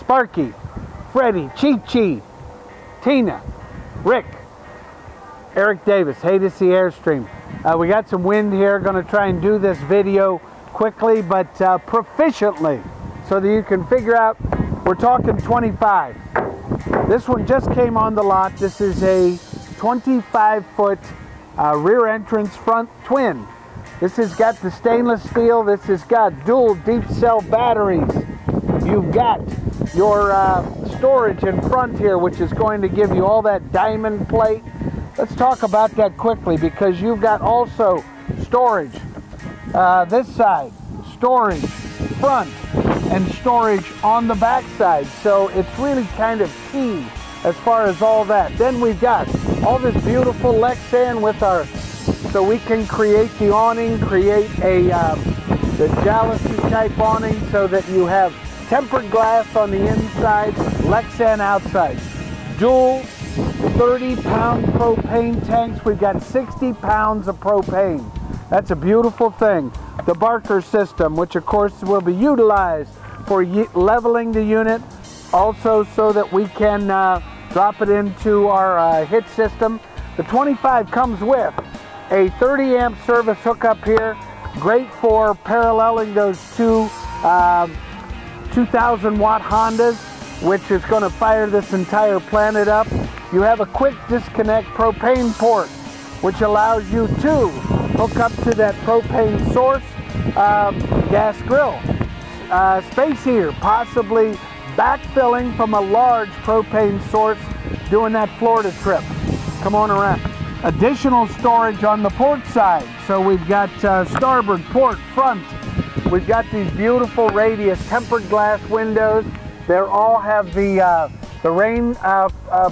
Sparky, Freddie, Chi-Chi, Tina, Rick, Eric Davis. Hey to see Airstream. We got some wind here. Going to try and do this video quickly but proficiently so that you can figure out we're talking 25. This one just came on the lot. This is a 25-foot rear entrance front twin. This has got the stainless steel. This has got dual deep cell batteries. You've got your storage in front here, which is going to give you all that diamond plate. Let's talk about that quickly, because you've got also storage this side, storage front, and storage on the back side. So it's really kind of key as far as all that. Then we've got all this beautiful Lexan with our, so we can create the awning, create a the Galley type awning so that you have tempered glass on the inside, Lexan outside. Dual 30-pound propane tanks. We've got 60 pounds of propane. That's a beautiful thing. The Barker system, which of course will be utilized for leveling the unit, also so that we can drop it into our hit system. The 25 comes with a 30 amp service hookup here, great for paralleling those two 2,000 watt Hondas, which is going to fire this entire planet up. You have a quick disconnect propane port, which allows you to hook up to that propane source gas grill. Space heater, possibly backfilling from a large propane source, doing that Florida trip. Come on around. Additional storage on the port side. So we've got starboard, port, front. We've got these beautiful radius tempered glass windows. They all have the rain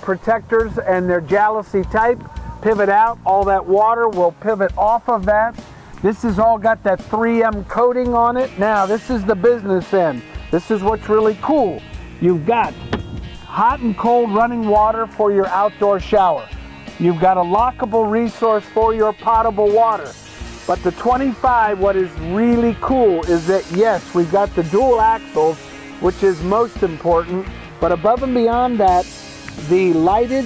protectors, and they're Galley type. Pivot out. All that water will pivot off of that. This has all got that 3M coating on it. Now, this is the business end. This is what's really cool. You've got hot and cold running water for your outdoor shower. You've got a lockable resource for your potable water. But the 25, what is really cool is that, yes, we've got the dual axles, which is most important, but above and beyond that, the lighted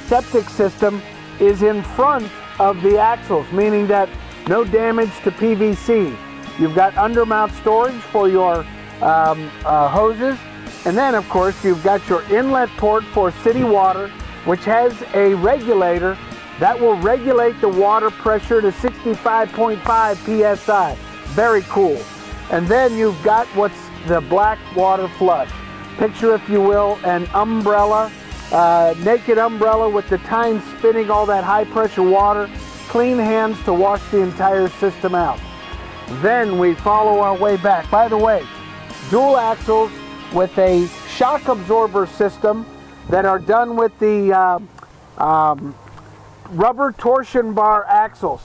septic system is in front of the axles, meaning that no damage to PVC. You've got undermount storage for your hoses, and then of course you've got your inlet port for city water, which has a regulator that will regulate the water pressure to 65.5 psi. Very cool. And then you've got what's the black water flush. Picture, if you will, an umbrella, naked umbrella with the tine spinning all that high pressure water, clean hands to wash the entire system out. Then we follow our way back. By the way, dual axles with a shock absorber system that are done with the rubber torsion bar axles.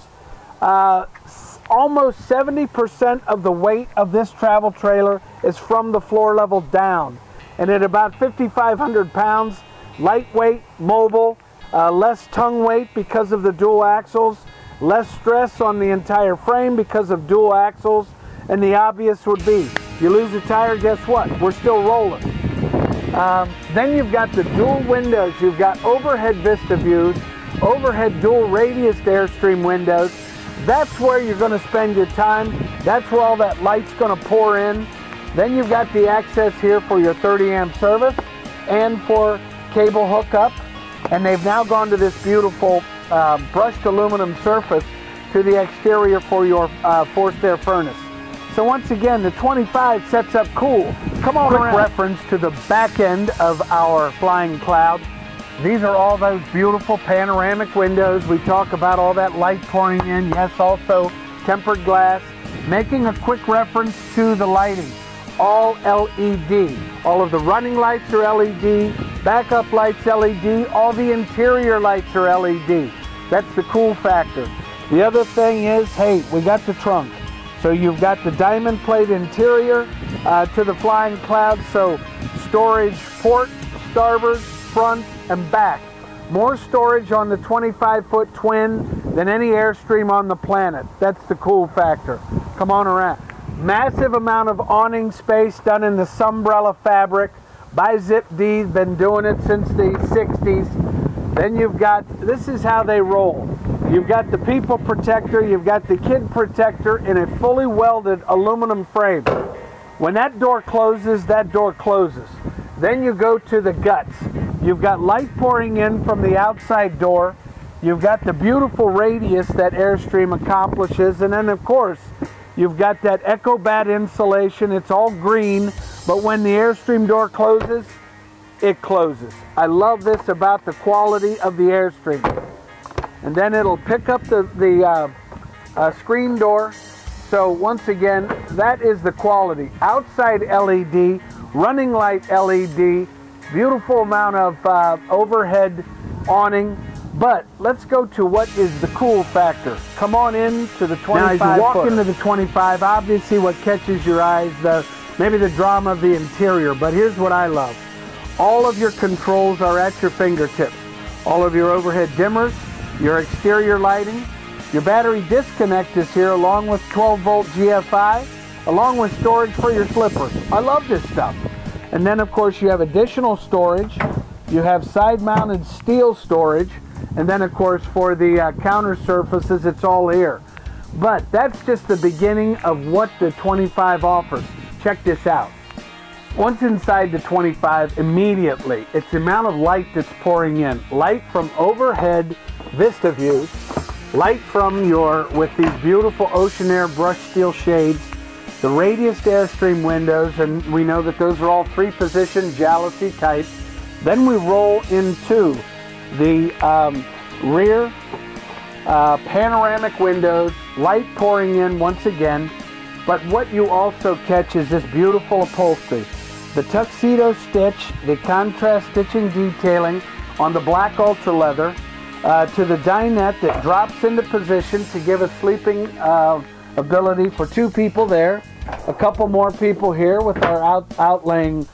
Almost 70% of the weight of this travel trailer is from the floor level down. And at about 5,500 pounds, lightweight, mobile, less tongue weight because of the dual axles, less stress on the entire frame because of dual axles, and the obvious would be, you lose a tire, guess what? We're still rolling. Then you've got the dual windows. You've got overhead vista views, overhead dual radius Airstream windows. That's where you're going to spend your time. That's where all that light's going to pour in. Then you've got the access here for your 30 amp service and for cable hookup. And they've now gone to this beautiful brushed aluminum surface to the exterior for your forced air furnace. So once again, the 25 sets up cool. Come on around. Reference to the back end of our Flying Cloud. These are all those beautiful panoramic windows. We talk about all that light pouring in. Yes, also tempered glass. Making a quick reference to the lighting. All LED. All of the running lights are LED. Backup lights LED. All the interior lights are LED. That's the cool factor. The other thing is, hey, we got the trunk. So you've got the diamond plate interior to the Flying Cloud. So storage port, starboard, front, and back. More storage on the 25-foot twin than any Airstream on the planet. That's the cool factor. Come on around. Massive amount of awning space done in the Sunbrella fabric by Zip D. Been doing it since the 60s. Then you've got, this is how they roll. You've got the people protector, you've got the kid protector in a fully welded aluminum frame. When that door closes, that door closes. Then you go to the guts. You've got light pouring in from the outside door. You've got the beautiful radius that Airstream accomplishes. And then, of course, you've got that EcoBat insulation. It's all green, but when the Airstream door closes, it closes. I love this about the quality of the Airstream. And then it'll pick up the screen door. So once again, that is the quality. Outside LED, running light LED, beautiful amount of overhead awning. But let's go to what is the cool factor. Come on in to the 25. Now, as you walk into the 25, obviously what catches your eyes, maybe the drama of the interior. But here's what I love. All of your controls are at your fingertips. All of your overhead dimmers, your exterior lighting, your battery disconnect is here along with 12-volt GFI, along with storage for your slippers. I love this stuff. And then, of course, you have additional storage. You have side-mounted steel storage. And then, of course, for the counter surfaces, it's all here. But that's just the beginning of what the 25 offers. Check this out. Once inside the 25, immediately, it's the amount of light that's pouring in. Light from overhead vista views, light from with these beautiful ocean air brushed steel shades, the radiused Airstream windows, and we know that those are all 3-position jalousie type. Then we roll into the rear panoramic windows, light pouring in once again. But what you also catch is this beautiful upholstery. The tuxedo stitch, the contrast stitching detailing on the black ultra leather, to the dinette that drops into position to give a sleeping ability for 2 people there. A couple more people here with our outlaying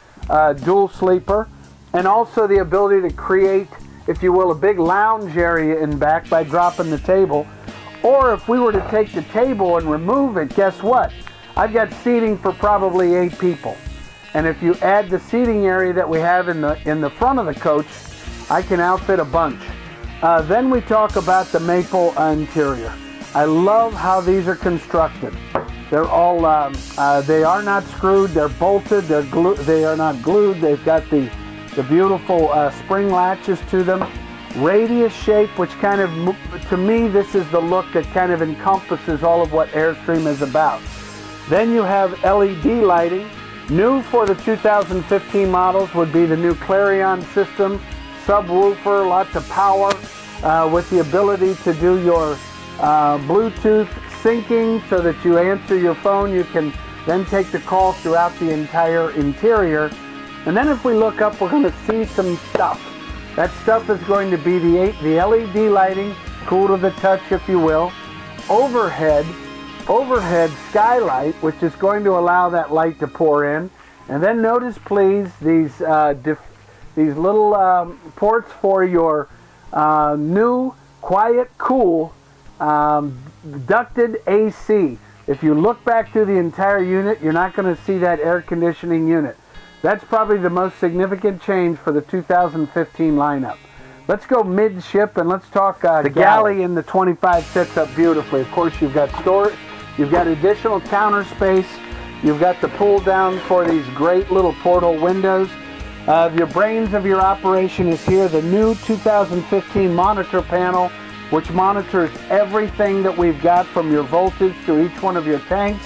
dual sleeper. And also the ability to create, if you will, a big lounge area in back by dropping the table. Or if we were to take the table and remove it, guess what? I've got seating for probably 8 people. And if you add the seating area that we have in the front of the coach, I can outfit a bunch. Then we talk about the maple interior. I love how these are constructed. They're all, they are not screwed, they're bolted, they are not glued. They've got the beautiful spring latches to them. Radius shape, which kind of, to me, this is the look that kind of encompasses all of what Airstream is about. Then you have LED lighting. New for the 2015 models would be the new Clarion system, subwoofer, lots of power, with the ability to do your Bluetooth syncing so that you answer your phone. You can then take the call throughout the entire interior. And then if we look up, we're going to see some stuff. That stuff is going to be the LED lighting, cool to the touch, if you will. Overhead skylight, which is going to allow that light to pour in. And then notice, please, these little ports for your new quiet, cool, ducted AC. If you look back through the entire unit, you're not going to see that air conditioning unit. That's probably the most significant change for the 2015 lineup. Let's go midship and let's talk the Galley in the 25 sets up beautifully. Of course, you've got storage, you've got additional counter space, you've got the pull down for these great little portal windows. Your brains of your operation is here, the new 2015 monitor panel, which monitors everything that we've got from your voltage to each one of your tanks.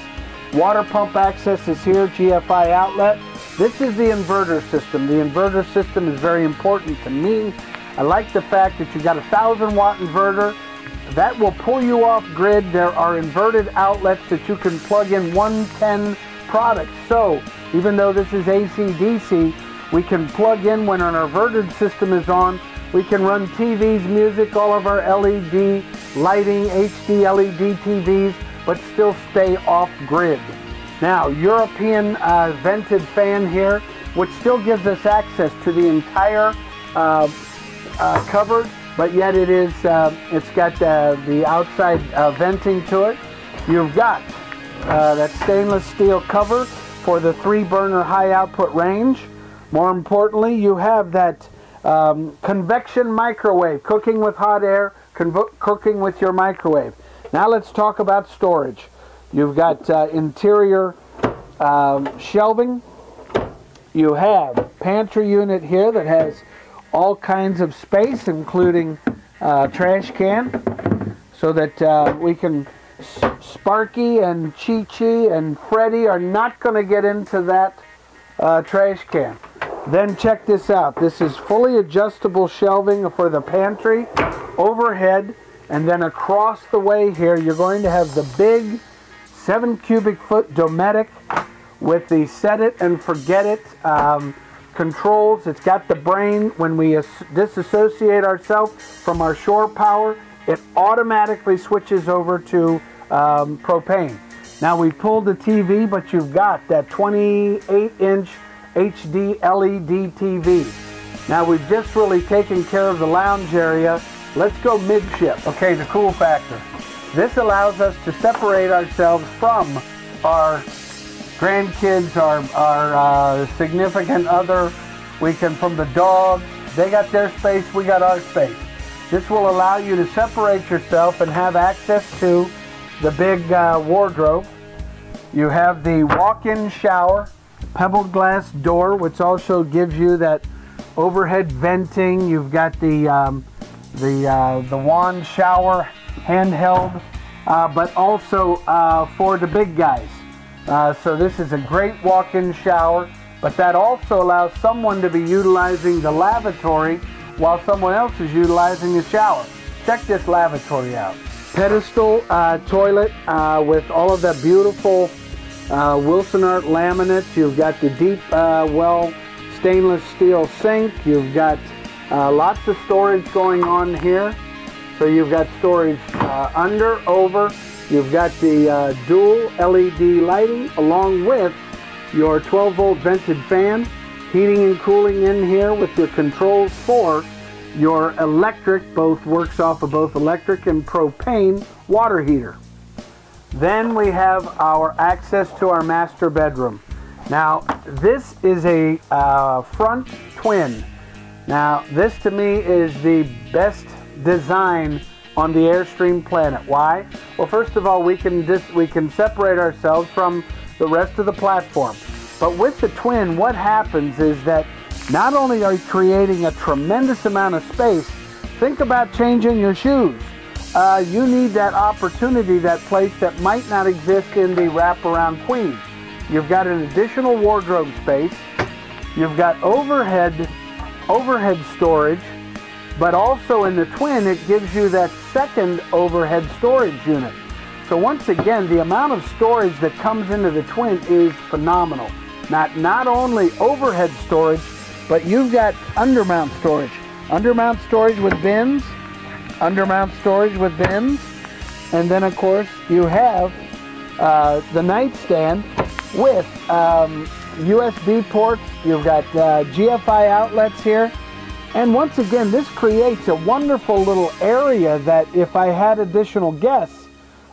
Water pump access is here, GFI outlet. This is the inverter system. The inverter system is very important to me. I like the fact that you've got a 1,000-watt inverter that will pull you off grid. There are inverted outlets that you can plug in 110 products. So even though this is AC/DC, we can plug in when an inverted system is on. We can run TVs, music, all of our LED lighting, HD LED TVs, but still stay off grid. Now, European vented fan here, which still gives us access to the entire cupboard, but yet it is, it's got the outside venting to it. You've got that stainless steel cover for the 3-burner high output range. More importantly, you have that convection microwave, cooking with hot air, cooking with your microwave. Now let's talk about storage. You've got interior shelving. You have pantry unit here that has all kinds of space, including trash can, so that we can, Sparky and Chi-Chi and Freddy are not going to get into that trash can. Then check this out. This is fully adjustable shelving for the pantry, overhead, and then across the way here you're going to have the big 7 cubic foot Dometic with the set it and forget it controls. It's got the brain. When we disassociate ourselves from our shore power, it automatically switches over to propane. Now we pulled the TV, but you've got that 28-inch HD LED TV. Now we've just really taken care of the lounge area. Let's go midship. Okay, the cool factor. This allows us to separate ourselves from our grandkids, our significant other. We can, from the dogs, they got their space, we got our space. This will allow you to separate yourself and have access to the big wardrobe. You have the walk-in shower, pebbled glass door, which also gives you that overhead venting. You've got the wand shower, handheld, but also for the big guys. So this is a great walk-in shower, but that also allows someone to be utilizing the lavatory while someone else is utilizing the shower. Check this lavatory out. Pedestal toilet with all of that beautiful Wilson Art laminate. You've got the deep well stainless steel sink. You've got lots of storage going on here. So you've got storage under, over. You've got the dual LED lighting along with your 12-volt vented fan, heating and cooling in here with your controls for your electric, both works off of both electric and propane water heater. Then we have our access to our master bedroom. Now this is a front twin. Now this to me is the best design on the Airstream planet. Why? Well, first of all, we can separate ourselves from the rest of the platform. But with the twin, what happens is that not only are you creating a tremendous amount of space, think about changing your shoes. You need that opportunity, that place that might not exist in the wraparound queen. You've got an additional wardrobe space. You've got overhead storage, but also in the twin, it gives you that second overhead storage unit. So once again, the amount of storage that comes into the twin is phenomenal. Not only overhead storage, but you've got undermount storage. Undermount storage with bins, undermount storage with bins, and then of course you have the nightstand with USB ports. You've got GFI outlets here. And once again, this creates a wonderful little area that if I had additional guests,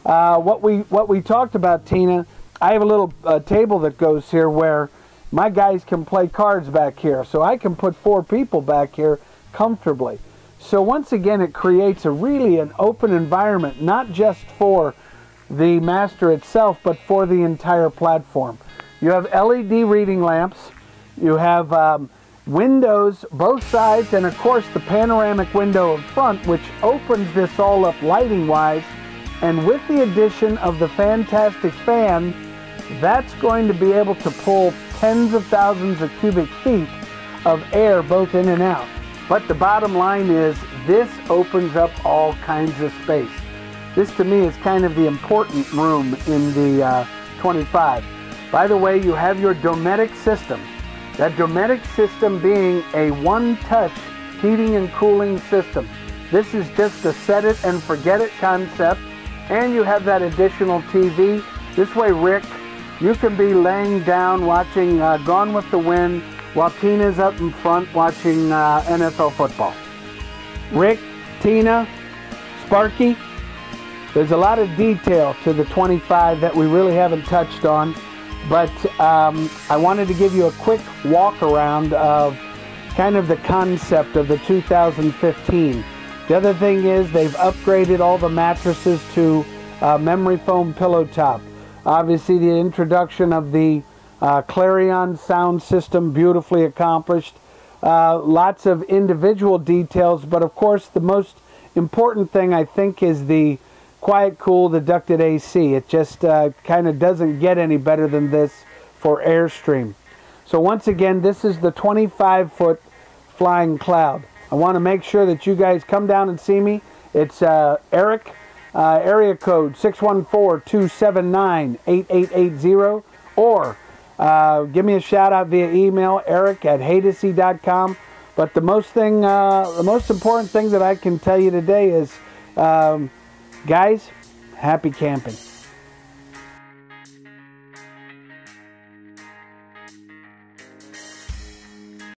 what we talked about, Tina, I have a little table that goes here where my guys can play cards back here. So I can put 4 people back here comfortably. So once again, it creates really an open environment, not just for the master itself, but for the entire platform. You have LED reading lamps. You have windows both sides, and of course the panoramic window up front, which opens this all up lighting wise. And with the addition of the fantastic fan, that's going to be able to pull tens of thousands of cubic feet of air both in and out. But the bottom line is this opens up all kinds of space. This to me is kind of the important room in the 25. By the way, you have your Dometic system. That Dometic system being a one-touch heating and cooling system. This is just a set it and forget it concept. And you have that additional TV. This way, Rick, you can be laying down watching Gone with the Wind while Tina's up in front watching NFL football. Rick, Tina, Sparky, There's a lot of detail to the 25 that we really haven't touched on, but I wanted to give you a quick walk around of kind of the concept of the 2015. The other thing is they've upgraded all the mattresses to memory foam pillow top. Obviously the introduction of the Clarion sound system, beautifully accomplished. Lots of individual details, but of course the most important thing I think is the quiet cool, the ducted AC. It just kind of doesn't get any better than this for Airstream. So once again, this is the 25-foot Flying Cloud. I want to make sure that you guys come down and see me. It's Eric, area code 614-279-8880, or give me a shout out via email, eric@hadesy.com. But the most important thing that I can tell you today is, guys, happy camping.